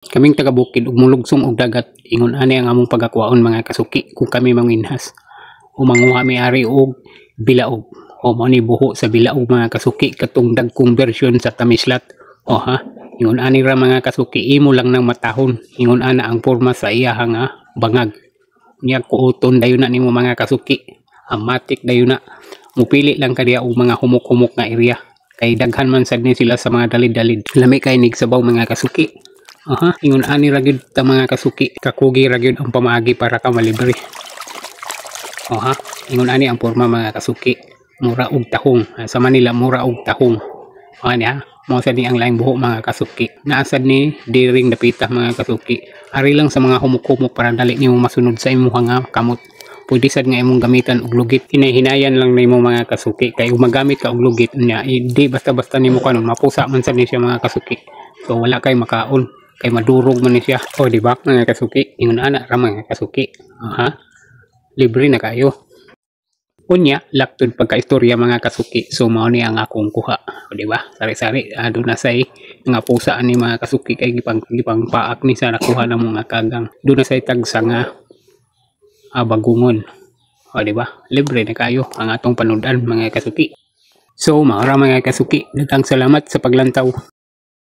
Kaming taga bukid ug mulugsong og dagat, ingon ani ang among pagakwaon mga kasuki kung kami manginhas. O manguha mi ari og bilaog. O mo ni buho sa bilaog mga kasuki katong dagkong bersyon sa tamislat. O ha, ingon ani ra mga kasuki imo lang nang matahon. Ingon ana ang porma sa iya nga bangag. Niya kuoton dayon na nimo mga kasuki. Amatik dayon na. Mupili lang kadiya og mga humok-humok nga area. Kay daghan man sad ni sila sa mga dalid-dalid. Lami kay nig sabaw mga kasuki. Aha, ingon ani ra gyud ta mga kasuki, kakugi ra gyud ang pamaagi para ka malibre. Aha, ingon ani ang porma mga kasuki, mura og tahong. Sa Manila mura og tahong. Ani ha, mao sad ni ang laing buho mga kasuki. Naasad ni diring dapita mga kasuki. Ari lang sa mga humok-humok para dali nimo masunod sa imong nga kamot. Pwede sad nga imong gamitan og lugit. Hinay-hinayan lang nimo mga kasuki kay kung magamit ka og lugit nya di basta-basta nimo kanon mapusa man sad ni siya mga kasuki. So wala kay makaon. Kay madurog man ni siya. O di ba mga kasuki, ingon ana ra mga kasuki. Aha. Libre na kayo. Unya, laktod pagkaistorya mga kasuki. So mao ni ang akong kuha. O di ba? Sari-sari ado na say nga pusa ni mga kasuki kay gipang paak ni sa nakuha na mga kagang. Do na say tagsa nga bagungon. O di ba? Libre na kayo ang atong panudan mga kasuki. So mao ra mga kasuki. Daghang salamat sa paglantaw.